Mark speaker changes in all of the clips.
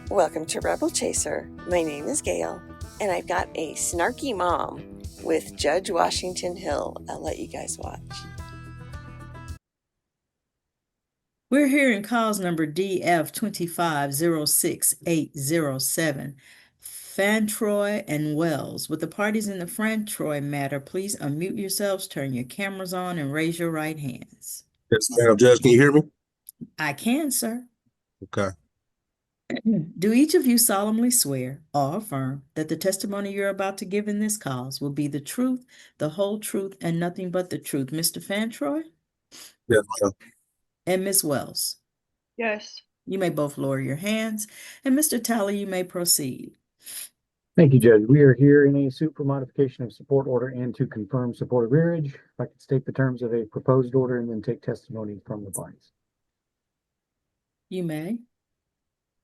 Speaker 1: Welcome to Rebel Chaser. My name is Gail, and I've got a snarky mom with Judge Washington Hill. I'll let you guys watch.
Speaker 2: We're hearing cause number DF 2506807, Fantroy and Wells. With the parties in the Fantroy matter, please unmute yourselves, turn your cameras on, and raise your right hands.
Speaker 3: Yes, ma'am. Judge, can you hear me?
Speaker 2: I can, sir.
Speaker 3: Okay.
Speaker 2: Do each of you solemnly swear or affirm that the testimony you're about to give in this cause will be the truth, the whole truth, and nothing but the truth? Mr. Fantroy?
Speaker 3: Yes, ma'am.
Speaker 2: And Ms. Wells?
Speaker 4: Yes.
Speaker 2: You may both lower your hands. And Mr. Talley, you may proceed.
Speaker 5: Thank you, Judge. We are here in a suit for modification of support order and to confirm support of rearage. If I could state the terms of a proposed order and then take testimony from the parties.
Speaker 2: You may.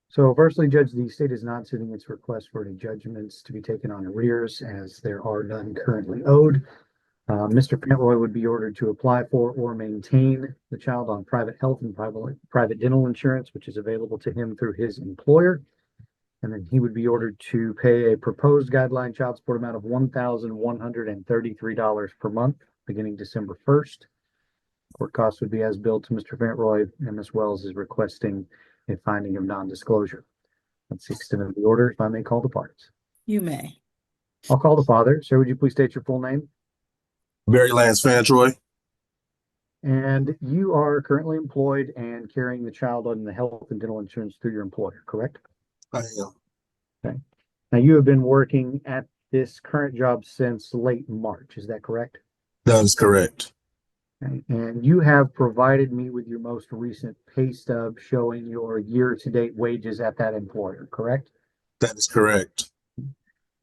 Speaker 5: So firstly, Judge, the state is not suiting its request for any judgments to be taken on arrears as there are none currently owed. Mr. Pantroy would be ordered to apply for or maintain the child on private health and private dental insurance, which is available to him through his employer. And then he would be ordered to pay a proposed guideline child support amount of $1,133 per month, beginning December 1st. Court costs would be as billed to Mr. Fantroy, and Ms. Wells is requesting a finding of non-disclosure. That's the extent of the order. If I may call the parties.
Speaker 2: You may.
Speaker 5: I'll call the father. Sir, would you please state your full name?
Speaker 3: Barry Lance Fantroy.
Speaker 5: And you are currently employed and carrying the child on the health and dental insurance through your employer, correct?
Speaker 3: I am.
Speaker 5: Okay. Now you have been working at this current job since late March. Is that correct?
Speaker 3: That is correct.
Speaker 5: Okay. And you have provided me with your most recent pay stub showing your year-to-date wages at that employer, correct?
Speaker 3: That is correct.
Speaker 5: And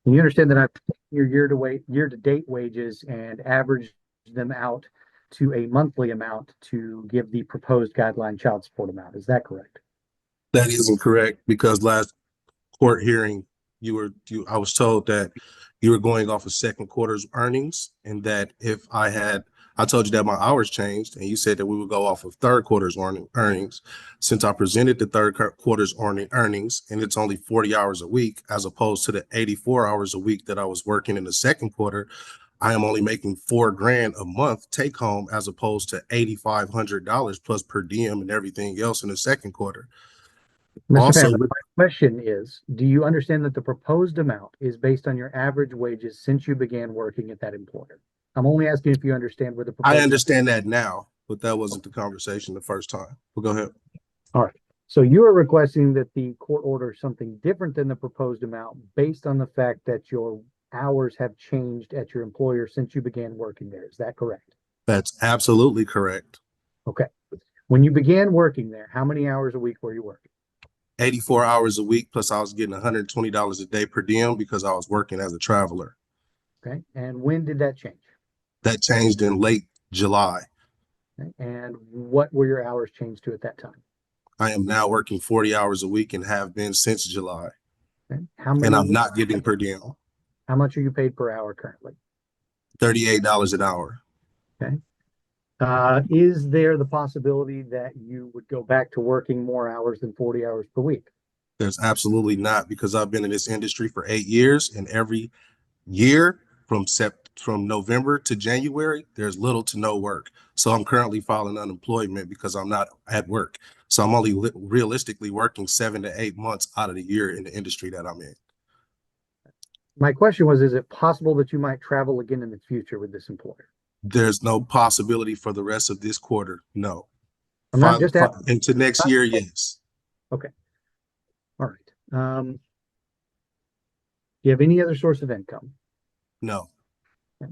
Speaker 5: you understand that I've taken your year-to-date wages and averaged them out to a monthly amount to give the proposed guideline child support amount. Is that correct?
Speaker 3: That isn't correct because last court hearing, I was told that you were going off of second quarter's earnings, and that if I told you that my hours changed, and you said that we would go off of third quarter's earnings. Since I presented the third quarter's earnings, and it's only 40 hours a week, as opposed to the 84 hours a week that I was working in the second quarter, I am only making $4,000 a month take home, as opposed to $8,500 plus per diem and everything else in the second quarter.
Speaker 5: Mr.
Speaker 3: Also,
Speaker 5: Panda, my question is, do you understand that the proposed amount is based on your average wages since you began working at that employer? I'm only asking if you understand where the proposed.
Speaker 3: I understand that now, but that wasn't the conversation the first time. But go ahead.
Speaker 5: All right. So you are requesting that the court order something different than the proposed amount based on the fact that your hours have changed at your employer since you began working there. Is that correct?
Speaker 3: That's absolutely correct.
Speaker 5: Okay. When you began working there, how many hours a week were you working?
Speaker 3: 84 hours a week, plus I was getting $120 a day per diem because I was working as a traveler.
Speaker 5: Okay. And when did that change?
Speaker 3: That changed in late July.
Speaker 5: Okay. And what were your hours changed to at that time?
Speaker 3: I am now working 40 hours a week and have been since July.
Speaker 5: Okay. How many?
Speaker 3: And I'm not getting per diem.
Speaker 5: How much are you paid per hour currently?
Speaker 3: $38 an hour.
Speaker 5: Okay. Is there the possibility that you would go back to working more hours than 40 hours per week?
Speaker 3: There's absolutely not, because I've been in this industry for 8 years, and every year from November to January, there's little to no work. So I'm currently filing unemployment because I'm not at work. So I'm only realistically working 7 to 8 months out of the year in the industry that I'm in.
Speaker 5: My question was, is it possible that you might travel again in the future with this employer?
Speaker 3: There's no possibility for the rest of this quarter. No.
Speaker 5: I'm not just asking.
Speaker 3: Into next year, yes.
Speaker 5: Okay. All right. Do you have any other source of income?
Speaker 3: No.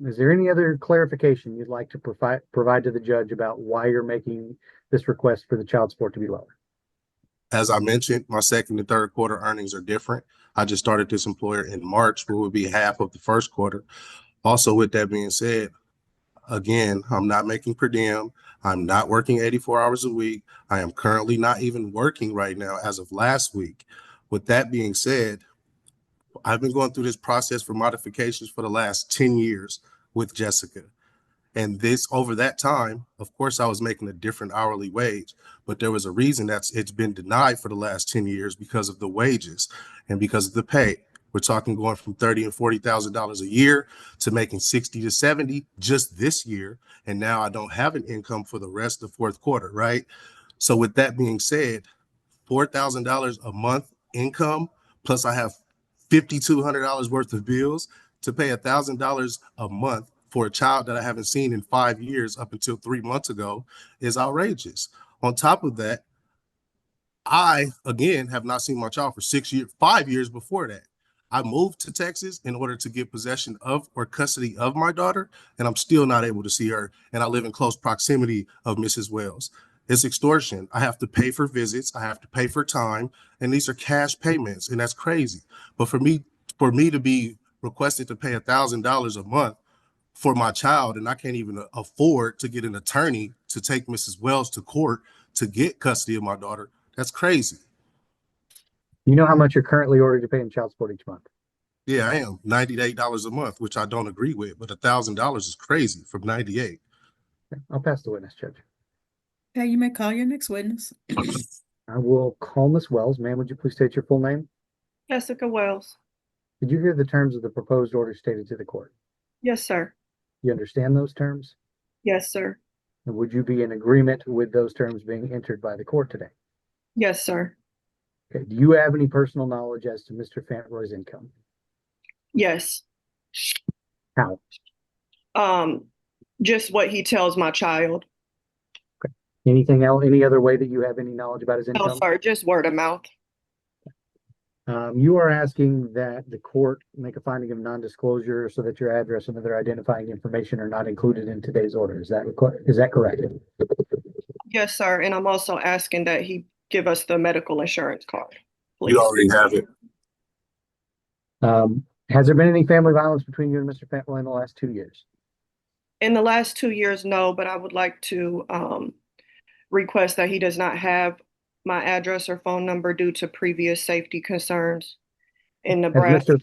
Speaker 5: Is there any other clarification you'd like to provide to the judge about why you're making this request for the child support to be lower?
Speaker 3: As I mentioned, my second and third quarter earnings are different. I just started this employer in March, which would be half of the first quarter. Also, with that being said, again, I'm not making per diem. I'm not working 84 hours a week. I am currently not even working right now as of last week. With that being said, I've been going through this process for modifications for the last 10 years with Jessica. And this over that time, of course, I was making a different hourly wage, but there was a reason it's been denied for the last 10 years because of the wages and because of the pay. We're talking going from $30,000 and $40,000 a year to making 60 to 70 just this year. And now I don't have an income for the rest of the fourth quarter, right? So with that being said, $4,000 a month income, plus I have $5,200 worth of bills to pay $1,000 a month for a child that I haven't seen in 5 years up until 3 months ago is outrageous. On top of that, I, again, have not seen my child for 6 years, 5 years before that. I moved to Texas in order to get possession of or custody of my daughter, and I'm still not able to see her. And I live in close proximity of Mrs. Wells. It's extortion. I have to pay for visits. I have to pay for time, and these are cash payments, and that's crazy. But for me to be requested to pay $1,000 a month for my child, and I can't even afford to get an attorney to take Mrs. Wells to court to get custody of my daughter, that's crazy.
Speaker 5: You know how much you're currently ordered to pay in child support each month?
Speaker 3: Yeah, I am. $98 a month, which I don't agree with, but $1,000 is crazy from 98.
Speaker 5: Okay, I'll pass the witness, Judge.
Speaker 2: Okay, you may call your next witness.
Speaker 5: I will call Miss Wells. Ma'am, would you please state your full name?
Speaker 4: Jessica Wells.
Speaker 5: Did you hear the terms of the proposed order stated to the court?
Speaker 4: Yes, sir.
Speaker 5: You understand those terms?
Speaker 4: Yes, sir.
Speaker 5: And would you be in agreement with those terms being entered by the court today?
Speaker 4: Yes, sir.
Speaker 5: Okay. Do you have any personal knowledge as to Mr. Fantroy's income?
Speaker 4: Yes.
Speaker 5: How?
Speaker 4: Just what he tells my child.
Speaker 5: Anything else? Any other way that you have any knowledge about his
Speaker 4: No,
Speaker 5: income?
Speaker 4: sir. Just word of mouth.
Speaker 5: You are asking that the court make a finding of non-disclosure so that your address and other identifying information are not included in today's order. Is that correct?
Speaker 4: Yes, sir. And I'm also asking that he give us the medical insurance card, please.
Speaker 3: You already have it.
Speaker 5: Has there been any family violence between you and Mr. Fantroy in the last 2 years?
Speaker 4: In the last 2 years, no, but I would like to request that he does not have my address or phone number due to previous safety concerns in Nebraska.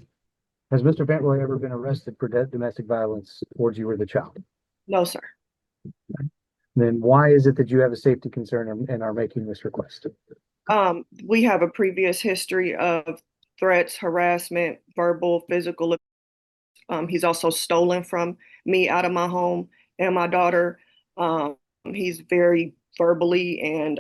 Speaker 5: Has Mr. Fantroy ever been arrested for domestic violence towards you or the child?
Speaker 4: No, sir.
Speaker 5: Then why is it that you have a safety concern and are making this request?
Speaker 4: We have a previous history of threats, harassment, verbal, physical. He's also stolen from me out of my home and my daughter. He's very verbally and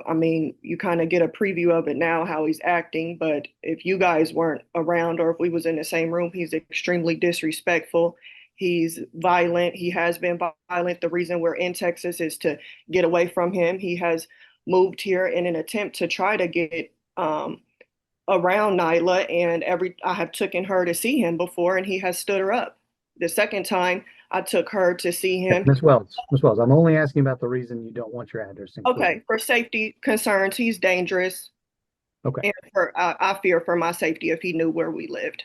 Speaker 4: I mean, you kind of get a preview of it now, how he's acting, but if you guys weren't around or if we was in the same room, he's extremely disrespectful. He's violent. He has been violent. The reason we're in Texas is to get away from him. He has moved here in an attempt to try to get around Nyla, and I have taken her to see him before, and he has stood her up. The second time I took her to see him.
Speaker 5: Miss Wells, I'm only asking about the reason you don't want your address included.
Speaker 4: Okay, for safety concerns, he's dangerous.
Speaker 5: Okay.
Speaker 4: And I fear for my safety if he knew where we lived.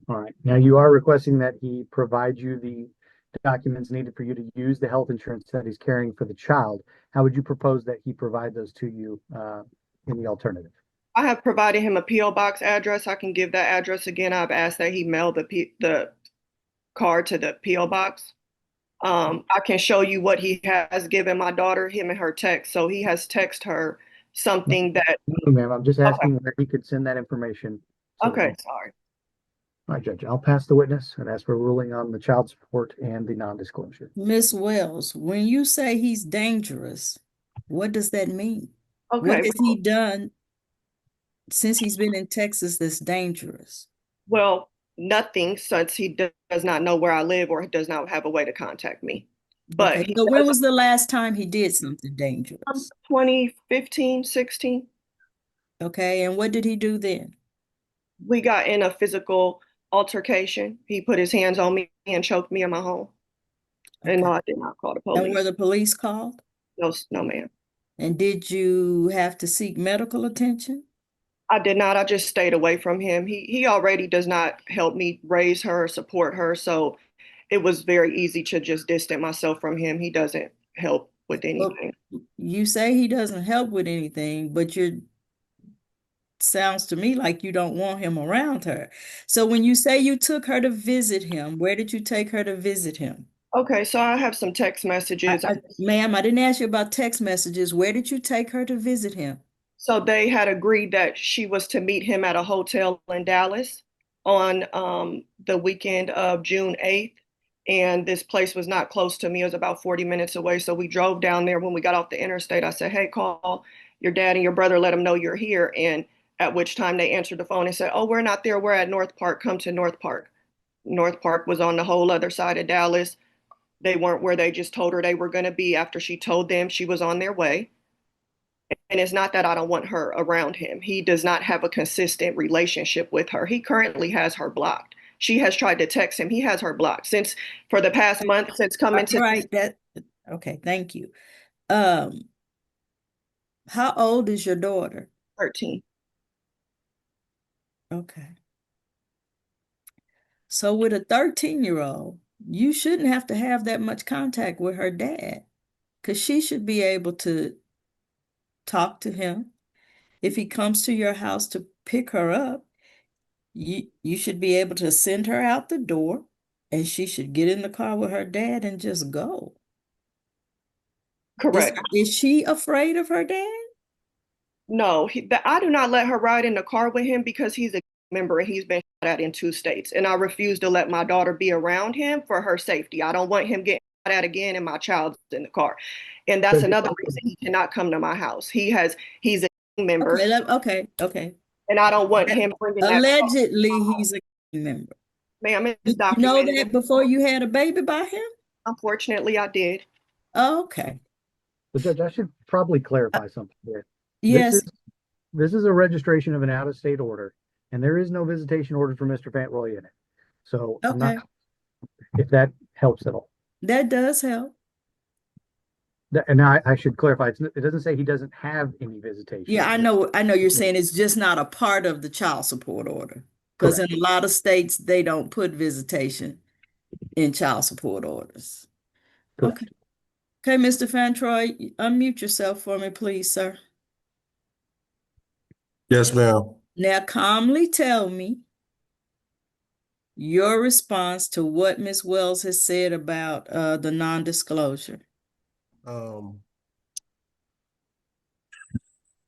Speaker 5: All right. Now you are requesting that he provide you the documents needed for you to use the health insurance that he's carrying for the child. How would you propose that he provide those to you in the alternative?
Speaker 4: I have provided him a P.O. box address. I can give that address again. I've asked that he mail the card to the P.O. box. I can show you what he has given my daughter, him and her text. So he has texted her something that.
Speaker 5: No, ma'am, I'm just asking where he could send that information.
Speaker 4: Okay, sorry.
Speaker 5: All right, Judge, I'll pass the witness and ask for a ruling on the child support and the non-disclosure.
Speaker 2: Miss Wells, when you say he's dangerous, what does that mean?
Speaker 4: Okay.
Speaker 2: What has he done since he's been in Texas that's dangerous?
Speaker 4: Well, nothing, since he does not know where I live or does not have a way to contact me. But
Speaker 2: okay, so when was the last time he did something dangerous?
Speaker 4: 2015, 16.
Speaker 2: Okay, and what did he do then?
Speaker 4: We got in a physical altercation. He put his hands on me and choked me in my home. Okay. And no, I did not call the police.
Speaker 2: And were the police called?
Speaker 4: No, ma'am.
Speaker 2: And did you have to seek medical attention?
Speaker 4: I did not. I just stayed away from him. He already does not help me raise her, support her. So it was very easy to just distance myself from him. He doesn't help with anything.
Speaker 2: Well, you say he doesn't help with anything, but sounds to me like you don't want him around her. So when you say you took her to visit him, where did you take her to visit him?
Speaker 4: Okay, so I have some text messages.
Speaker 2: Ma'am, I didn't ask you about text messages. Where did you take her to visit him?
Speaker 4: So they had agreed that she was to meet him at a hotel in Dallas on the weekend of June 8th. And this place was not close to me. It was about 40 minutes away. So we drove down there. When we got off the interstate, I said, hey, call your dad and your brother, let them know you're here. And at which time they answered the phone and said, oh, we're not there. We're at North Park. Come to North Park. North Park was on the whole other side of Dallas. They weren't where they just told her they were going to be after she told them she was on their way. And it's not that I don't want her around him. He does not have a consistent relationship with her. He currently has her blocked. She has tried to text him. He has her blocked since for the past month since coming to
Speaker 2: Right, okay, thank you. How old is your daughter?
Speaker 4: 13.
Speaker 2: Okay. So with a 13-year-old, you shouldn't have to have that much contact with her dad, because she should be able to talk to him. If he comes to your house to pick her up, you should be able to send her out the door, and she should get in the car with her dad and just go.
Speaker 4: Correct.
Speaker 2: Is she afraid of her dad?
Speaker 4: No, I do not let her ride in the car with him because he's a member and he's been shot at in 2 states. And I refuse to let my daughter be around him for her safety. I don't want him getting shot at again and my child's in the car. And that's another reason he cannot come to my house. He's a member.
Speaker 2: Okay.
Speaker 4: And I don't want him bringing that.
Speaker 2: Allegedly, he's a member.
Speaker 4: Ma'am, it's
Speaker 2: You know
Speaker 4: documented.
Speaker 2: that before you had a baby by him?
Speaker 4: Unfortunately, I did.
Speaker 2: Okay.
Speaker 5: But Judge, I should probably clarify something here.
Speaker 2: Yes.
Speaker 5: This is a registration of an out-of-state order, and there is no visitation order for Mr. Fantroy in it. So I'm not, if that helps at all.
Speaker 2: That does help.
Speaker 5: And I should clarify, it doesn't say he doesn't have any visitation.
Speaker 2: Yeah, I know you're saying it's just not a part of the child support order. Because in a lot of states, they don't put visitation in child support orders.
Speaker 5: Correct.
Speaker 2: Okay, Mr. Fantroy, unmute yourself for me, please, sir.
Speaker 3: Yes, ma'am.
Speaker 2: Now calmly tell me your response to what Ms. Wells has said about the non-disclosure.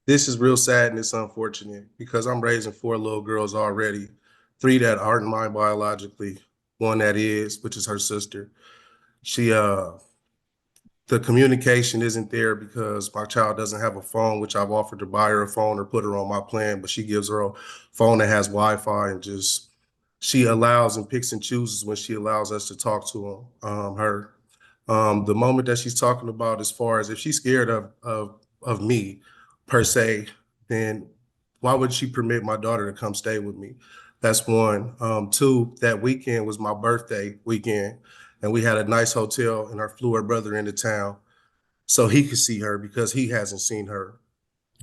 Speaker 3: This is real sad and it's unfortunate because I'm raising 4 little girls already, 3 that aren't mine biologically, 1 that is, which is her sister. The communication isn't there because my child doesn't have a phone, which I've offered to buy her a phone or put her on my plan, but she gives her a phone that has Wi-Fi and she allows and picks and chooses when she allows us to talk to her. The moment that she's talking about, as far as if she's scared of me per se, then why would she permit my daughter to come stay with me? That's 1. 2, that weekend was my birthday weekend, and we had a nice hotel, and I flew her brother into town so he could see her because he hasn't seen her.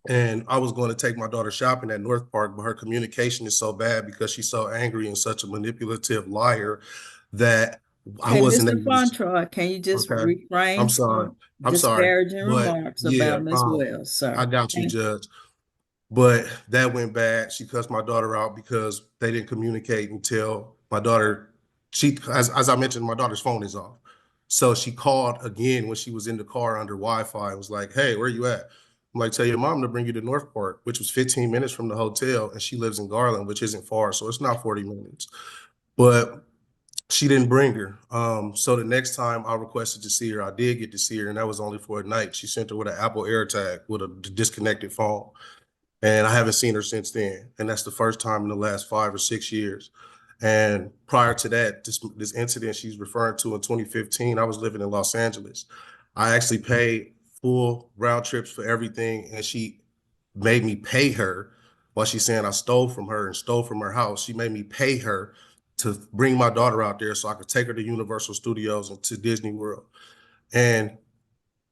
Speaker 3: And I was going to take my daughter shopping at North Park, but her communication is so bad because she's so angry and such a manipulative liar that I wasn't
Speaker 2: Mr.
Speaker 3: able to.
Speaker 2: Fontroy, can you just refrain
Speaker 3: I'm sorry.
Speaker 2: from disparaging remarks about Ms. Wells, sir?
Speaker 3: I got you, Judge. But that went bad. She cussed my daughter out because they didn't communicate until my daughter, as I mentioned, my daughter's phone is off. So she called again when she was in the car under Wi-Fi and was like, hey, where you at? I'm like, tell your mom to bring you to North Park, which was 15 minutes from the hotel. And she lives in Garland, which isn't far. So it's not 40 minutes. But she didn't bring her. So the next time I requested to see her, I did get to see her. And that was only for a night. She sent her with an Apple AirTag with a disconnected phone. And I haven't seen her since then. And that's the first time in the last 5 or 6 years. And prior to that, this incident she's referring to in 2015, I was living in Los Angeles. I actually paid full round trips for everything. And she made me pay her while she's saying I stole from her and stole from her house. She made me pay her to bring my daughter out there so I could take her to Universal Studios and to Disney World. And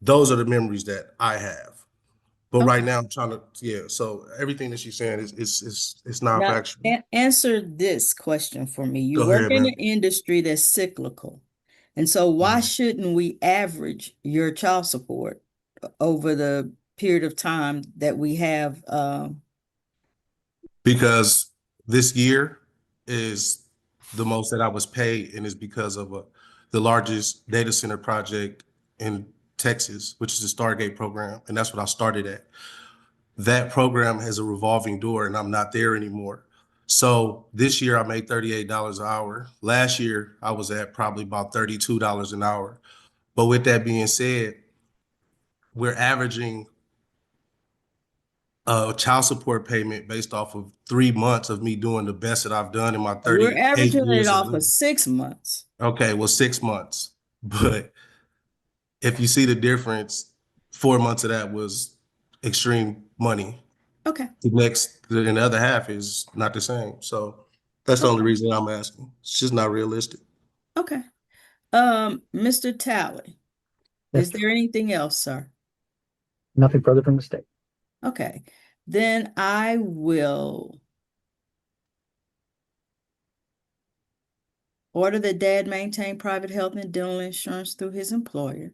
Speaker 3: those are the memories that I have. But right now I'm trying to, so everything that she's saying is not factual.
Speaker 2: Answer this question for me. You
Speaker 3: Go
Speaker 2: work
Speaker 3: ahead,
Speaker 2: in
Speaker 3: man.
Speaker 2: an industry that's cyclical. And so why shouldn't we average your child support over the period of time that we have
Speaker 3: Because this year is the most that I was paid, and is because of the largest data center project in Texas, which is the Stargate program, and that's what I started at. That program has a revolving door, and I'm not there anymore. So this year I made $38 an hour. Last year I was at probably about $32 an hour. But with that being said, we're averaging a child support payment based off of 3 months of me doing the best that I've done in my
Speaker 2: We're
Speaker 3: 38
Speaker 2: averaging it
Speaker 3: years of
Speaker 2: off of
Speaker 3: living.
Speaker 2: 6 months.
Speaker 3: Okay, well, 6 months. But if you see the difference, 4 months of that was extreme money.
Speaker 2: Okay.
Speaker 3: And the other half is not the same. So that's the only reason I'm asking. It's just not realistic.
Speaker 2: Okay. Mr. Talley,
Speaker 5: Yes,
Speaker 2: is there anything else, sir?
Speaker 5: nothing further from the state.
Speaker 2: Okay. Then I will order that dad maintain private health and dental insurance through his employer.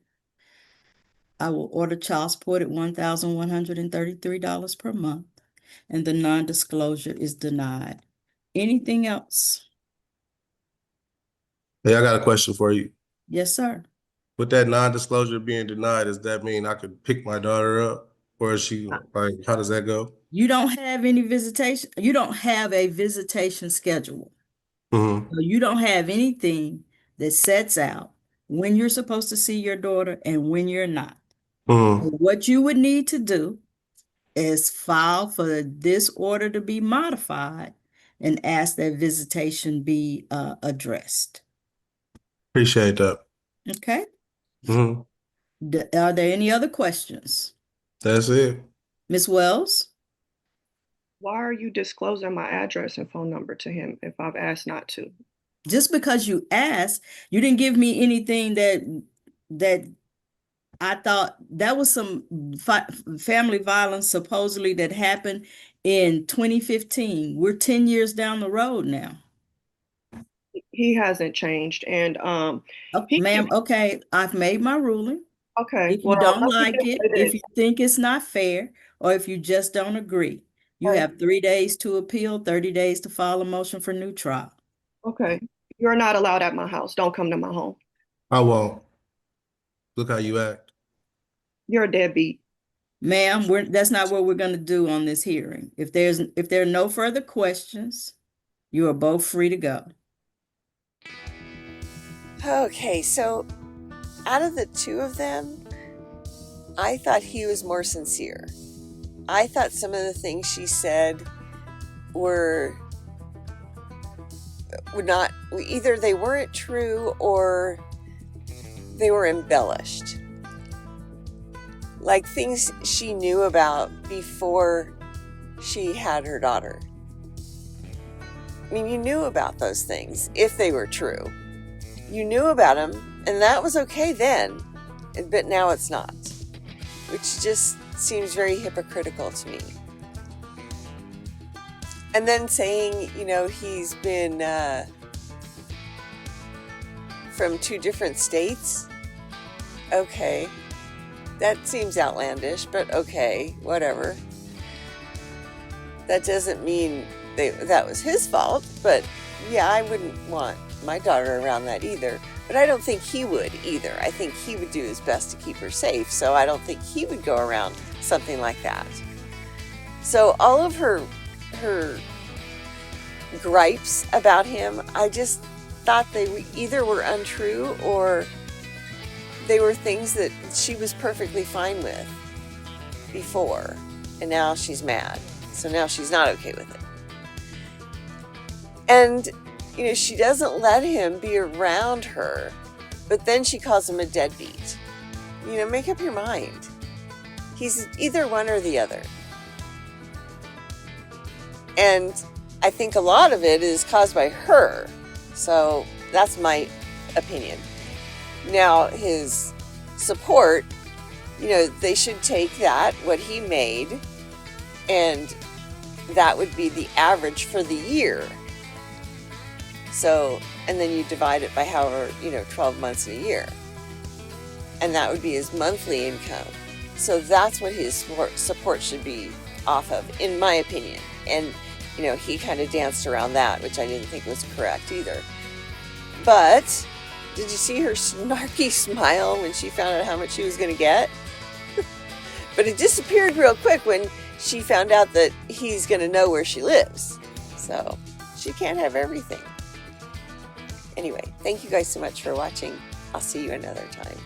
Speaker 2: I will order child support at $1,133 per month, and the non-disclosure is denied. Anything else?
Speaker 3: Hey, I got a question for you.
Speaker 2: Yes, sir.
Speaker 3: With that non-disclosure being denied, does that mean I could pick my daughter up? Or is she like, how does that go?
Speaker 2: You don't have any visitation. You don't have a visitation schedule.
Speaker 3: Mm-hmm.
Speaker 2: So you don't have anything that sets out when you're supposed to see your daughter and when you're not.
Speaker 3: Mm-hmm.
Speaker 2: So what you would need to do is file for this order to be modified and ask that visitation be addressed.
Speaker 3: Appreciate that.
Speaker 2: Okay?
Speaker 3: Mm-hmm.
Speaker 2: Are there any other questions?
Speaker 3: That's it.
Speaker 2: Ms. Wells?
Speaker 4: Why are you disclosing my address and phone number to him if I've asked not to?
Speaker 2: Just because you asked, you didn't give me anything that I thought that was some family violence supposedly that happened in 2015. We're 10 years down the road now.
Speaker 4: He hasn't changed, and
Speaker 2: Oh,
Speaker 4: he
Speaker 2: ma'am, okay, I've made my ruling.
Speaker 4: okay.
Speaker 2: If you
Speaker 4: Well,
Speaker 2: don't
Speaker 4: let me
Speaker 2: like
Speaker 4: just
Speaker 2: it,
Speaker 4: say
Speaker 2: if
Speaker 4: this.
Speaker 2: you think it's not fair, or if you just don't agree, you have 3 days to appeal, 30 days to file a motion for new trial.
Speaker 4: Okay, you're not allowed at my house. Don't come to my home.
Speaker 3: I won't. Look how you act.
Speaker 4: You're a deadbeat.
Speaker 2: Ma'am, that's not what we're going to do on this hearing. If there are no further questions, you are both free to go.
Speaker 1: Okay, so out of the two of them, I thought he was more sincere. I thought some of the things she said were not, either they weren't true or they were embellished. Like things she knew about before she had her daughter. I mean, you knew about those things if they were true. You knew about them, and that was okay then, but now it's not, which just seems very hypocritical to me. And then saying, he's been from 2 different states. Okay, that seems outlandish, but okay, whatever. That doesn't mean that was his fault, but yeah, I wouldn't want my daughter around that either. But I don't think he would either. I think he would do his best to keep her safe, so I don't think he would go around something like that. So all of her gripes about him, I just thought they either were untrue or they were things that she was perfectly fine with before, and now she's mad. So now she's not okay with it. And, she doesn't let him be around her, but then she calls him a deadbeat. Make up your mind. He's either one or the other. And I think a lot of it is caused by her. So that's my opinion. Now, his support, they should take that, what he made, and that would be the average for the year. So, and then you divide it by however, 12 months in a year. And that would be his monthly income. So that's what his support should be off of, in my opinion. And, you know, he kind of danced around that, which I didn't think was correct either. But did you see her snarky smile when she found out how much she was going to get? But it disappeared real quick when she found out that he's going to know where she lives. So she can't have everything. Anyway, thank you guys so much for watching. I'll see you another time.